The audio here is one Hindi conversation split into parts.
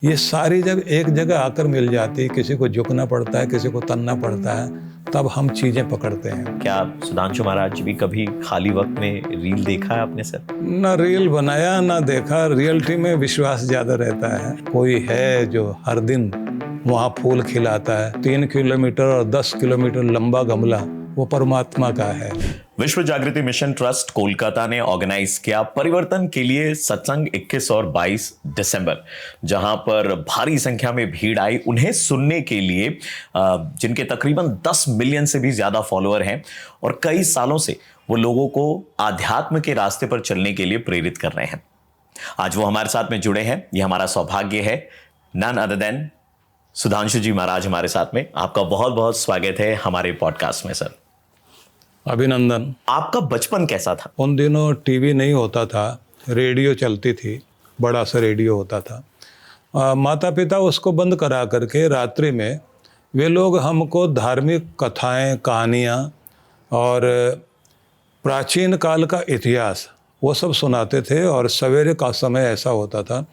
ये सारी जब एक जगह आकर मिल जाती है, किसी को झुकना पड़ता है, किसी को तनना पड़ता है, तब हम चीजें पकड़ते हैं। क्या सुधांशु महाराज भी कभी खाली वक्त में रील देखा है आपने सर? ना रील बनाया ना देखा, रियलिटी में विश्वास ज्यादा रहता है। कोई है जो हर दिन वहाँ फूल खिलाता है, 3 किलोमीटर और 10 किलोमीटर लंबा गमला, वो परमात्मा का है। विश्व जागृति मिशन ट्रस्ट कोलकाता ने ऑर्गेनाइज किया परिवर्तन के लिए सत्संग 21 और 22 दिसंबर, जहां पर भारी संख्या में भीड़ आई उन्हें सुनने के लिए, जिनके तकरीबन 10 मिलियन से भी ज्यादा फॉलोअर हैं और कई सालों से वो लोगों को आध्यात्म के रास्ते पर चलने के लिए प्रेरित कर रहे हैं। आज वो हमारे साथ में जुड़े हैं। ये हमारा सौभाग्य है। नन अदर देन सुधांशु जी महाराज हमारे साथ में। आपका बहुत बहुत स्वागत है हमारे पॉडकास्ट में सर। अभिनंदन। आपका बचपन कैसा था? उन दिनों टीवी नहीं होता था, रेडियो चलती थी, बड़ा सा रेडियो होता था। माता पिता उसको बंद करा करके रात्रि में वे लोग हमको धार्मिक कथाएं, कहानियाँ और प्राचीन काल का इतिहास वो सब सुनाते थे। और सवेरे का समय ऐसा होता था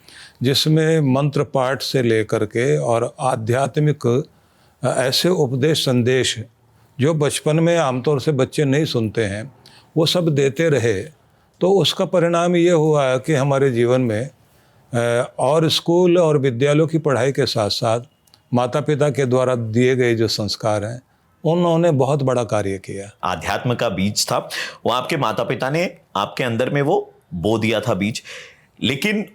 जिसमें मंत्र पाठ से लेकर के और आध्यात्मिक ऐसे उपदेश संदेश जो बचपन में आमतौर से बच्चे नहीं सुनते हैं, वो सब देते रहे। तो उसका परिणाम ये हुआ कि हमारे जीवन में और स्कूल और विद्यालयों की पढ़ाई के साथ साथ माता पिता के द्वारा दिए गए जो संस्कार हैं, उन्होंने बहुत बड़ा कार्य किया। आध्यात्म का बीज था वो, आपके माता पिता ने आपके अंदर में वो बो दिया था बीज, लेकिन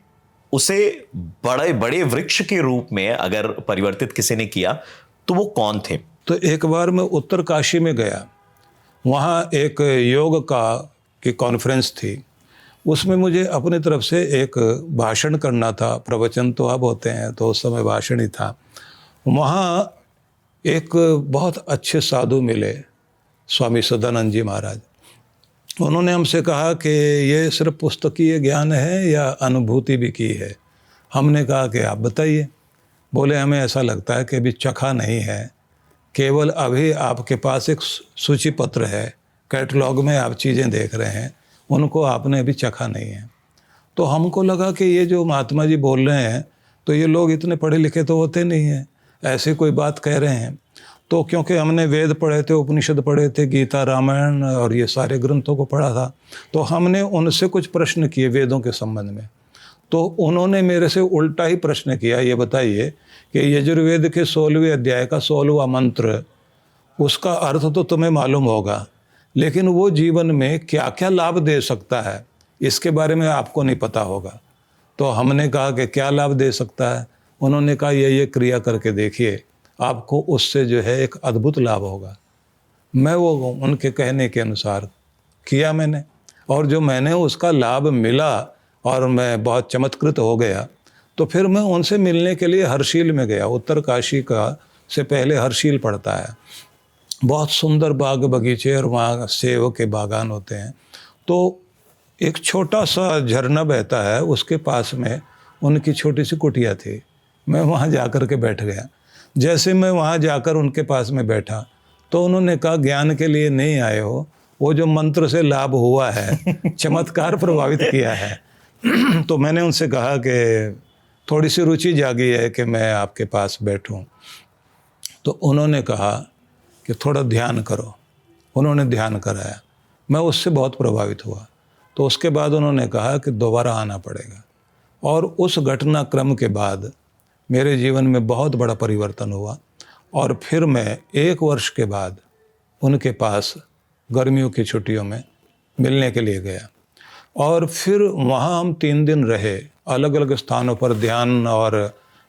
उसे बड़े बड़े वृक्ष के रूप में अगर परिवर्तित किसी ने किया तो वो कौन थे? तो एक बार मैं उत्तर काशी में गया, वहाँ एक योग की कॉन्फ्रेंस थी। उसमें मुझे अपनी तरफ से एक भाषण करना था। प्रवचन तो अब होते हैं, तो उस समय भाषण ही था। वहाँ एक बहुत अच्छे साधु मिले, स्वामी सदानंद जी महाराज। उन्होंने हमसे कहा कि ये सिर्फ पुस्तकीय ज्ञान है या अनुभूति भी की है? हमने कहा कि आप बताइए। बोले हमें ऐसा लगता है कि अभी चखा नहीं है, केवल अभी आपके पास एक सूची पत्र है, कैटलॉग में आप चीज़ें देख रहे हैं, उनको आपने अभी चखा नहीं है। तो हमको लगा कि ये जो महात्मा जी बोल रहे हैं, तो ये लोग इतने पढ़े लिखे तो होते नहीं हैं, ऐसे कोई बात कह रहे हैं। तो क्योंकि हमने वेद पढ़े थे, उपनिषद पढ़े थे, गीता, रामायण और ये सारे ग्रंथों को पढ़ा था, तो हमने उनसे कुछ प्रश्न किए वेदों के संबंध में। तो उन्होंने मेरे से उल्टा ही प्रश्न किया, ये बताइए कि यजुर्वेद के 16वें अध्याय का 16वां मंत्र, उसका अर्थ तो तुम्हें मालूम होगा, लेकिन वो जीवन में क्या क्या लाभ दे सकता है इसके बारे में आपको नहीं पता होगा। तो हमने कहा कि क्या लाभ दे सकता है? उन्होंने कहा ये क्रिया करके देखिए, आपको उससे जो है एक अद्भुत लाभ होगा। मैं वो उनके कहने के अनुसार किया मैंने, और जो मैंने उसका लाभ मिला और मैं बहुत चमत्कृत हो गया। तो फिर मैं उनसे मिलने के लिए हर्षील में गया। उत्तर काशी का से पहले हर्षील पड़ता है, बहुत सुंदर बाग बगीचे और वहाँ सेब के बागान होते हैं। तो एक छोटा सा झरना बहता है, उसके पास में उनकी छोटी सी कुटिया थी। मैं वहाँ जाकर के बैठ गया। जैसे मैं वहाँ जाकर उनके पास में बैठा, तो उन्होंने कहा ज्ञान के लिए नहीं आए हो, वो जो मंत्र से लाभ हुआ है, चमत्कार प्रभावित किया है। तो मैंने उनसे कहा कि थोड़ी सी रुचि जागी है कि मैं आपके पास बैठूं। तो उन्होंने कहा कि थोड़ा ध्यान करो। उन्होंने ध्यान कराया, मैं उससे बहुत प्रभावित हुआ। तो उसके बाद उन्होंने कहा कि दोबारा आना पड़ेगा। और उस घटनाक्रम के बाद मेरे जीवन में बहुत बड़ा परिवर्तन हुआ। और फिर मैं 1 वर्ष के बाद उनके पास गर्मियों की छुट्टियों में मिलने के लिए गया। और फिर वहाँ हम 3 दिन रहे, अलग अलग स्थानों पर ध्यान और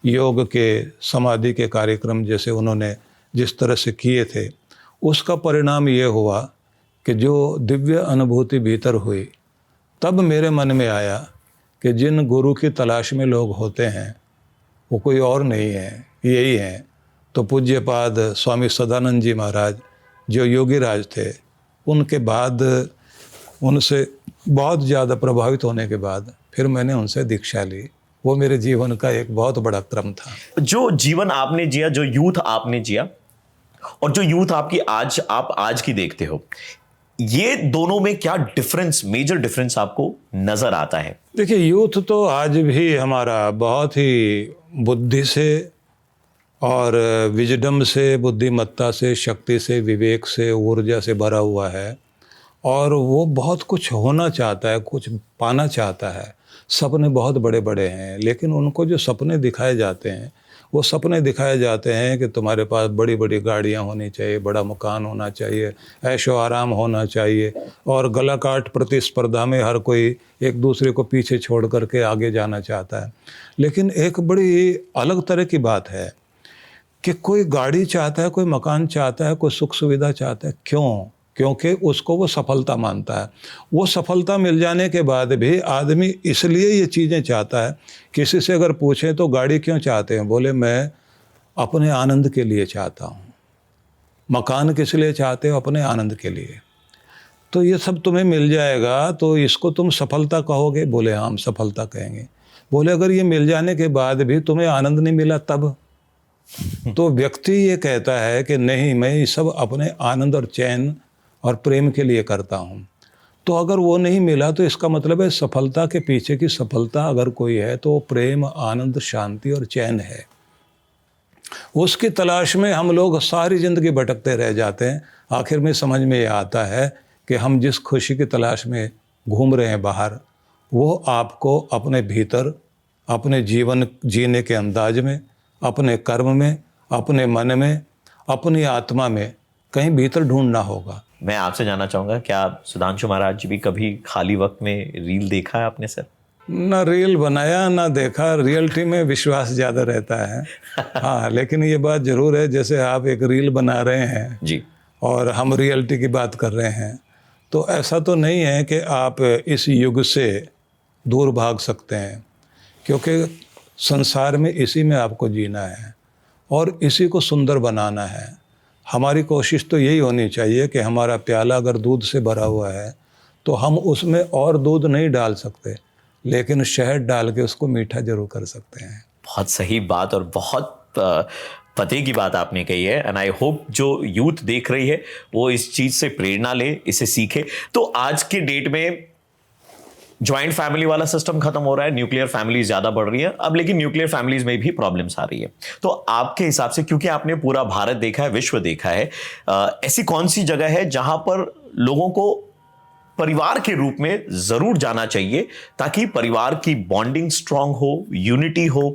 योग के, समाधि के कार्यक्रम जैसे उन्होंने जिस तरह से किए थे, उसका परिणाम ये हुआ कि जो दिव्य अनुभूति भीतर हुई, तब मेरे मन में आया कि जिन गुरु की तलाश में लोग होते हैं वो कोई और नहीं है, यही हैं। तो पूज्यपाद स्वामी सदानंद जी महाराज जो योगी राज थे, उनके बाद उनसे बहुत ज़्यादा प्रभावित होने के बाद फिर मैंने उनसे दीक्षा ली। वो मेरे जीवन का एक बहुत बड़ा क्रम था। जो जीवन आपने जिया, जो यूथ आपने जिया और जो यूथ आपकी आप आज की देखते हो, ये दोनों में क्या डिफरेंस, मेजर डिफरेंस आपको नजर आता है? देखिए, यूथ तो आज भी हमारा बहुत ही बुद्धि से और विजडम से, बुद्धिमत्ता से, शक्ति से, विवेक से, ऊर्जा से भरा हुआ है और वो बहुत कुछ होना चाहता है, कुछ पाना चाहता है। सपने बहुत बड़े बड़े हैं, लेकिन उनको जो सपने दिखाए जाते हैं, वो सपने दिखाए जाते हैं कि तुम्हारे पास बड़ी बड़ी गाड़ियाँ होनी चाहिए, बड़ा मकान होना चाहिए, ऐशो आराम होना चाहिए और गला काट प्रतिस्पर्धा में हर कोई एक दूसरे को पीछे छोड़ करके आगे जाना चाहता है। लेकिन एक बड़ी अलग तरह की बात है कि कोई गाड़ी चाहता है, कोई मकान चाहता है, कोई सुख सुविधा चाहता है। क्यों? क्योंकि उसको वो सफलता मानता है। वो सफलता मिल जाने के बाद भी आदमी इसलिए ये चीज़ें चाहता है। किसी से अगर पूछें तो गाड़ी क्यों चाहते हैं? बोले मैं अपने आनंद के लिए चाहता हूँ। मकान किस लिए चाहते हो? अपने आनंद के लिए। तो ये सब तुम्हें मिल जाएगा तो इसको तुम सफलता कहोगे? बोले हाँ, हम सफलता कहेंगे। बोले अगर ये मिल जाने के बाद भी तुम्हें आनंद नहीं मिला तब? तो व्यक्ति ये कहता है कि नहीं, मैं ये सब अपने आनंद और चैन और प्रेम के लिए करता हूँ। तो अगर वो नहीं मिला तो इसका मतलब है सफलता के पीछे की सफलता अगर कोई है तो प्रेम, आनंद, शांति और चैन है। उसकी तलाश में हम लोग सारी ज़िंदगी भटकते रह जाते हैं। आखिर में समझ में ये आता है कि हम जिस खुशी की तलाश में घूम रहे हैं बाहर, वो आपको अपने भीतर, अपने जीवन जीने के अंदाज में, अपने कर्म में, अपने मन में, अपनी आत्मा में कहीं भीतर ढूंढना होगा। मैं आपसे जानना चाहूँगा, क्या सुधांशु महाराज जी भी कभी खाली वक्त में रील देखा है आपने सर? ना रील बनाया ना देखा, रियलिटी में विश्वास ज़्यादा रहता है। हाँ, लेकिन ये बात ज़रूर है, जैसे आप एक रील बना रहे हैं जी, और हम रियलिटी की बात कर रहे हैं, तो ऐसा तो नहीं है कि आप इस युग से दूर भाग सकते हैं, क्योंकि संसार में इसी में आपको जीना है और इसी को सुंदर बनाना है। हमारी कोशिश तो यही होनी चाहिए कि हमारा प्याला अगर दूध से भरा हुआ है तो हम उसमें और दूध नहीं डाल सकते, लेकिन शहद डाल के उसको मीठा जरूर कर सकते हैं। बहुत सही बात और बहुत पते की बात आपने कही है। एंड आई होप जो यूथ देख रही है वो इस चीज से प्रेरणा ले, इसे सीखे। तो आज के डेट में ज्वाइंट फैमिली वाला सिस्टम खत्म हो रहा है, न्यूक्लियर फैमिली ज्यादा बढ़ रही है अब, लेकिन न्यूक्लियर फैमिलीज में भी प्रॉब्लम्स आ रही है। तो आपके हिसाब से, क्योंकि आपने पूरा भारत देखा है, विश्व देखा है, ऐसी कौन सी जगह है जहां पर लोगों को परिवार के रूप में जरूर जाना चाहिए ताकि परिवार की बॉन्डिंग स्ट्रांग हो, यूनिटी हो?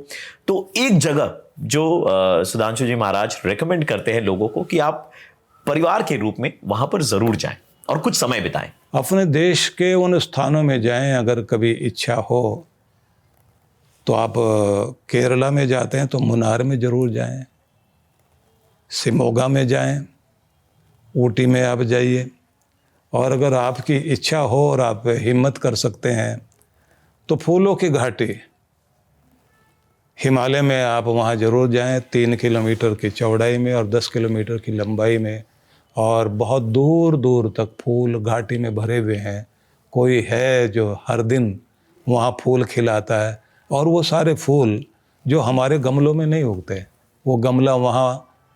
तो एक जगह जो सुधांशु जी महाराज रेकमेंड करते हैं लोगों को कि आप परिवार के रूप में वहां पर जरूर जाएं और कुछ समय बिताएं। अपने देश के उन स्थानों में जाएं, अगर कभी इच्छा हो तो आप केरला में जाते हैं तो मुन्नार में ज़रूर जाएं, शिमोगा में जाएं, ऊटी में आप जाइए, और अगर आपकी इच्छा हो और आप हिम्मत कर सकते हैं तो फूलों की घाटी हिमालय में आप वहाँ ज़रूर जाएं। 3 किलोमीटर की चौड़ाई में और 10 किलोमीटर की लंबाई में, और बहुत दूर दूर तक फूल घाटी में भरे हुए हैं। कोई है जो हर दिन वहाँ फूल खिलाता है, और वो सारे फूल जो हमारे गमलों में नहीं उगते, वो गमला वहाँ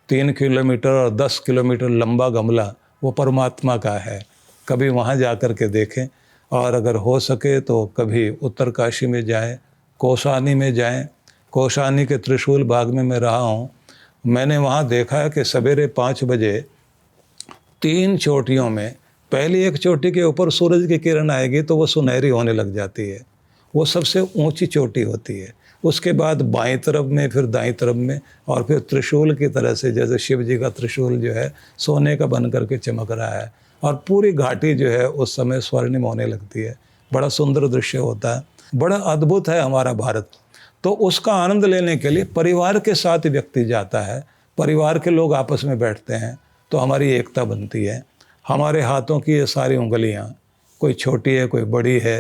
3 किलोमीटर और 10 किलोमीटर लंबा गमला वो परमात्मा का है। कभी वहाँ जा कर के देखें, और अगर हो सके तो कभी उत्तरकाशी में जाएं, कौसानी में जाएं। कौसानी के त्रिशूल बाग में मैं रहा हूँ, मैंने वहाँ देखा है कि सवेरे 5 बजे 3 चोटियों में पहली एक चोटी के ऊपर सूरज की किरण आएगी तो वो सुनहरी होने लग जाती है, वो सबसे ऊंची चोटी होती है। उसके बाद बाईं तरफ में, फिर दाईं तरफ में, और फिर त्रिशूल की तरह से, जैसे शिव जी का त्रिशूल जो है सोने का बन करके चमक रहा है, और पूरी घाटी जो है उस समय स्वर्णिम होने लगती है। बड़ा सुंदर दृश्य होता है, बड़ा अद्भुत है हमारा भारत। तो उसका आनंद लेने के लिए परिवार के साथ व्यक्ति जाता है, परिवार के लोग आपस में बैठते हैं तो हमारी एकता बनती है। हमारे हाथों की ये सारी उंगलियां, कोई छोटी है कोई बड़ी है,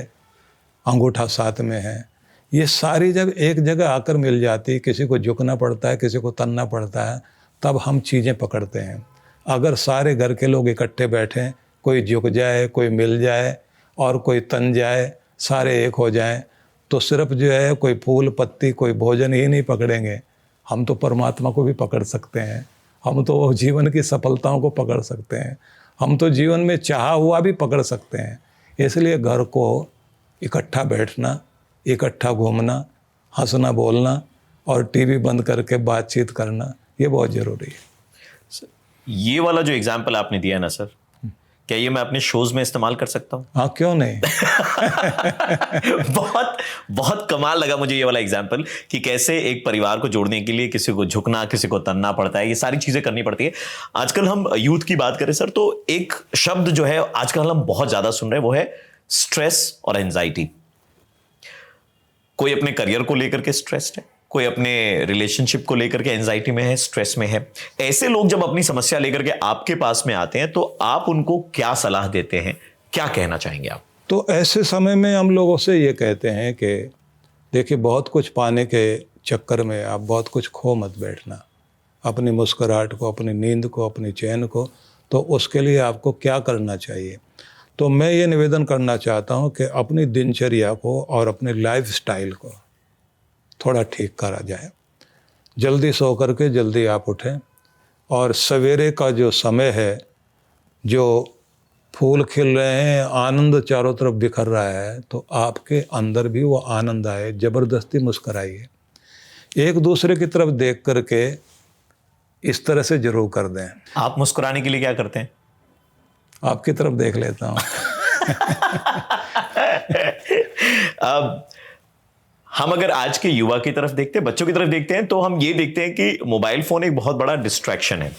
अंगूठा साथ में है, ये सारी जब एक जगह आकर मिल जाती, किसी को झुकना पड़ता है, किसी को तनना पड़ता है, तब हम चीज़ें पकड़ते हैं। अगर सारे घर के लोग इकट्ठे बैठें, कोई झुक जाए, कोई मिल जाए और कोई तन जाए, सारे एक हो जाएं, तो सिर्फ जो है कोई फूल पत्ती, कोई भोजन ही नहीं पकड़ेंगे, हम तो परमात्मा को भी पकड़ सकते हैं, हम तो जीवन की सफलताओं को पकड़ सकते हैं, हम तो जीवन में चाहा हुआ भी पकड़ सकते हैं। इसलिए घर को इकट्ठा बैठना, इकट्ठा घूमना, हंसना बोलना, और टीवी बंद करके बातचीत करना, ये बहुत ज़रूरी है। ये वाला जो एग्जाम्पल आपने दिया ना सर, क्या ये मैं अपने शोज में इस्तेमाल कर सकता हूँ? हाँ, क्यों नहीं। बहुत बहुत कमाल लगा मुझे ये वाला एग्जाम्पल कि कैसे एक परिवार को जोड़ने के लिए किसी को झुकना, किसी को तनना पड़ता है, ये सारी चीजें करनी पड़ती है। आजकल हम यूथ की बात करें सर, तो एक शब्द जो है आजकल हम बहुत ज्यादा सुन रहे हैं, वो है स्ट्रेस और एंजाइटी। कोई अपने करियर को लेकर के स्ट्रेस्ड है, कोई अपने रिलेशनशिप को लेकर के एंजाइटी में है, स्ट्रेस में है। ऐसे लोग जब अपनी समस्या लेकर के आपके पास में आते हैं तो आप उनको क्या सलाह देते हैं, क्या कहना चाहेंगे आप? तो ऐसे समय में हम लोगों से ये कहते हैं कि देखिए, बहुत कुछ पाने के चक्कर में आप बहुत कुछ खो मत बैठना, अपनी मुस्कुराहट को, अपनी नींद को, अपनी चैन को। तो उसके लिए आपको क्या करना चाहिए? तो मैं ये निवेदन करना चाहता हूँ कि अपनी दिनचर्या को और अपने लाइफस्टाइल को थोड़ा ठीक करा जाए। जल्दी सो करके जल्दी आप उठें, और सवेरे का जो समय है, जो फूल खिल रहे हैं, आनंद चारों तरफ बिखर रहा है, तो आपके अंदर भी वो आनंद आए, ज़बरदस्ती मुस्कराइए। एक दूसरे की तरफ देख करके इस तरह से जरूर कर दें। आप मुस्कुराने के लिए क्या करते हैं? आपकी तरफ देख लेता हूँ। अब हम अगर आज के युवा की तरफ देखते हैं, बच्चों की तरफ देखते हैं, तो हम ये देखते हैं कि मोबाइल फोन एक बहुत बड़ा डिस्ट्रैक्शन है।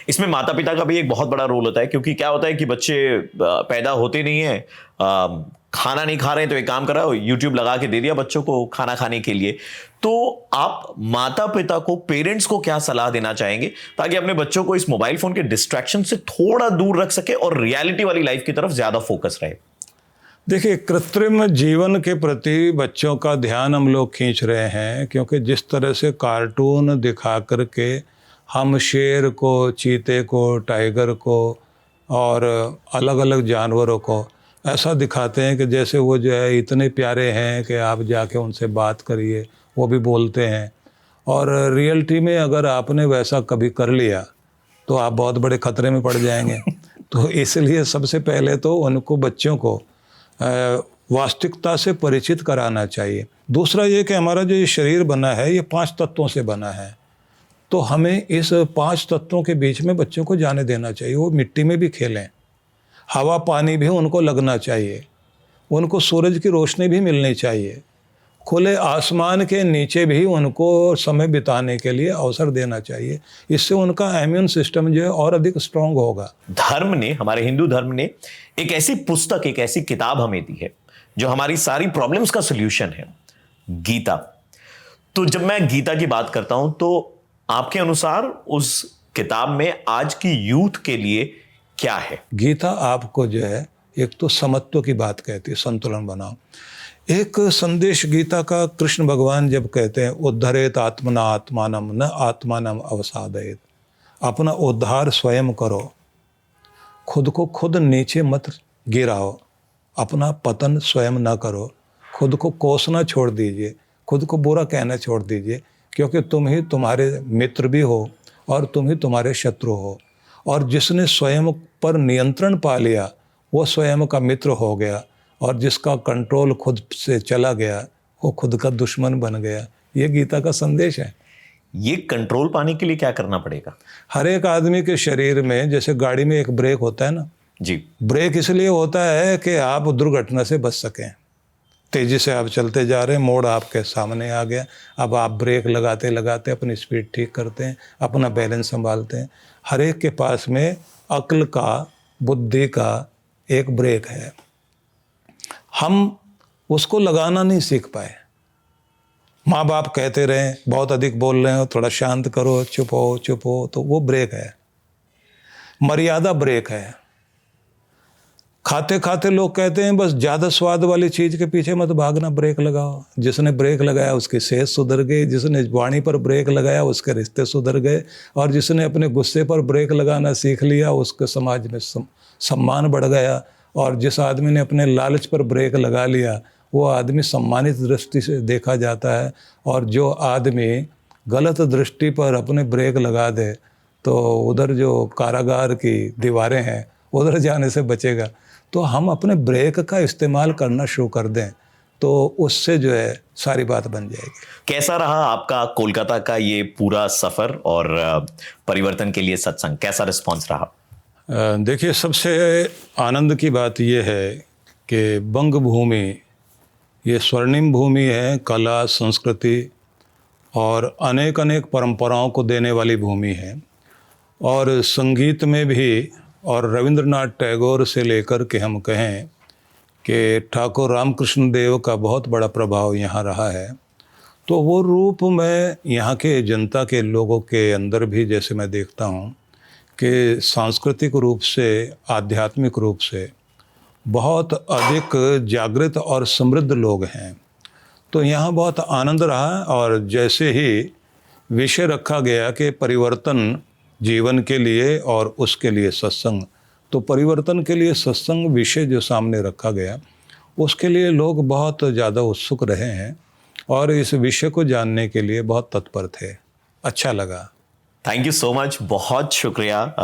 इसमें माता पिता का भी एक बहुत बड़ा रोल होता है, क्योंकि क्या होता है कि बच्चे पैदा होते नहीं है, खाना नहीं खा रहे हैं तो एक काम करा, यूट्यूब लगा के दे दिया बच्चों को खाना खाने के लिए। तो आप माता पिता को, पेरेंट्स को क्या सलाह देना चाहेंगे ताकि अपने बच्चों को इस मोबाइल फोन के डिस्ट्रैक्शन से थोड़ा दूर रख सके और रियलिटी वाली लाइफ की तरफ ज्यादा फोकस रहे? देखिए, कृत्रिम जीवन के प्रति बच्चों का ध्यान हम लोग खींच रहे हैं, क्योंकि जिस तरह से कार्टून दिखा करके हम शेर को, चीते को, टाइगर को और अलग अलग जानवरों को ऐसा दिखाते हैं कि जैसे वो जो है इतने प्यारे हैं कि आप जाके उनसे बात करिए, वो भी बोलते हैं। और रियलिटी में अगर आपने वैसा कभी कर लिया तो आप बहुत बड़े खतरे में पड़ जाएंगे। तो इसलिए सबसे पहले तो उनको, बच्चों को वास्तविकता से परिचित कराना चाहिए। दूसरा ये कि हमारा जो ये शरीर बना है, ये 5 तत्वों से बना है, तो हमें इस 5 तत्वों के बीच में बच्चों को जाने देना चाहिए। वो मिट्टी में भी खेलें, हवा पानी भी उनको लगना चाहिए, उनको सूरज की रोशनी भी मिलनी चाहिए, खुले आसमान के नीचे भी उनको समय बिताने के लिए अवसर देना चाहिए। इससे उनका इम्यून सिस्टम जो है और अधिक स्ट्रांग होगा। धर्म ने, हमारे हिंदू धर्म ने एक ऐसी पुस्तक, एक ऐसी किताब हमें दी है जो हमारी सारी प्रॉब्लम्स का सॉल्यूशन है, गीता। तो जब मैं गीता की बात करता हूं तो आपके अनुसार उस किताब में आज की यूथ के लिए क्या है? गीता आपको जो है एक तो समत्व की बात कहती है, संतुलन बनाओ। एक संदेश गीता का कृष्ण भगवान जब कहते हैं, उद्धरेत आत्मना आत्मानम न आत्मानम अवसादयेत, अपना उद्धार स्वयं करो, खुद को खुद नीचे मत गिराओ, अपना पतन स्वयं ना करो, खुद को कोसना छोड़ दीजिए, खुद को बुरा कहना छोड़ दीजिए, क्योंकि तुम ही तुम्हारे मित्र भी हो और तुम ही तुम्हारे शत्रु हो। और जिसने स्वयं पर नियंत्रण पा लिया वो स्वयं का मित्र हो गया, और जिसका कंट्रोल खुद से चला गया वो खुद का दुश्मन बन गया। ये गीता का संदेश है। ये कंट्रोल पाने के लिए क्या करना पड़ेगा? हर एक आदमी के शरीर में, जैसे गाड़ी में एक ब्रेक होता है ना जी, ब्रेक इसलिए होता है कि आप दुर्घटना से बच सकें। तेज़ी से आप चलते जा रहे हैं, मोड़ आपके सामने आ गया, अब आप ब्रेक लगाते लगाते अपनी स्पीड ठीक करते हैं, अपना बैलेंस संभालते हैं। हर एक के पास में अक्ल का, बुद्धि का एक ब्रेक है, हम उसको लगाना नहीं सीख पाए। माँ बाप कहते रहें बहुत अधिक बोल रहे हो, थोड़ा शांत करो, चुप हो, तो वो ब्रेक है, मर्यादा ब्रेक है। खाते खाते लोग कहते हैं बस ज़्यादा स्वाद वाली चीज़ के पीछे मत भागना, ब्रेक लगाओ। जिसने ब्रेक लगाया उसकी सेहत सुधर गई, जिसने वाणी पर ब्रेक लगाया उसके रिश्ते सुधर गए, और जिसने अपने गुस्से पर ब्रेक लगाना सीख लिया उसके समाज में सम्मान बढ़ गया, और जिस आदमी ने अपने लालच पर ब्रेक लगा लिया वो आदमी सम्मानित दृष्टि से देखा जाता है, और जो आदमी गलत दृष्टि पर अपने ब्रेक लगा दे तो उधर जो कारागार की दीवारें हैं उधर जाने से बचेगा। तो हम अपने ब्रेक का इस्तेमाल करना शुरू कर दें, तो उससे जो है सारी बात बन जाएगी। कैसा रहा आपका कोलकाता का ये पूरा सफर और परिवर्तन के लिए सत्संग, कैसा रिस्पॉन्स रहा? देखिए, सबसे आनंद की बात यह है कि बंग भूमि ये स्वर्णिम भूमि है, कला संस्कृति और अनेक अनेक परंपराओं को देने वाली भूमि है। और संगीत में भी, और रविंद्रनाथ टैगोर से लेकर के हम कहें कि ठाकुर रामकृष्ण देव का बहुत बड़ा प्रभाव यहाँ रहा है। तो वो रूप मैं यहाँ के जनता के लोगों के अंदर भी जैसे मैं देखता हूँ कि सांस्कृतिक रूप से, आध्यात्मिक रूप से बहुत अधिक जागृत और समृद्ध लोग हैं। तो यहाँ बहुत आनंद रहा। और जैसे ही विषय रखा गया कि परिवर्तन जीवन के लिए और उसके लिए सत्संग, तो परिवर्तन के लिए सत्संग विषय जो सामने रखा गया, उसके लिए लोग बहुत ज़्यादा उत्सुक रहे हैं और इस विषय को जानने के लिए बहुत तत्पर थे। अच्छा लगा। Thank you so much. बहुत शुक्रिया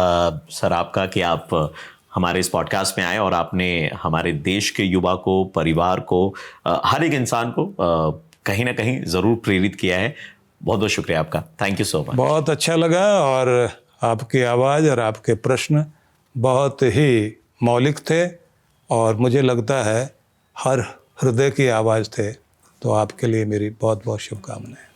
सर आपका कि आप हमारे इस पॉडकास्ट में आए और आपने हमारे देश के युवा को, परिवार को, हर एक इंसान को कहीं ना कहीं ज़रूर प्रेरित किया है। बहुत बहुत शुक्रिया आपका। Thank you so much. बहुत अच्छा लगा और आपकी आवाज़ और आपके प्रश्न बहुत ही मौलिक थे और मुझे लगता है हर हृदय की आवाज़ थे। तो आपके लिए मेरी बहुत बहुत शुभकामनाएं।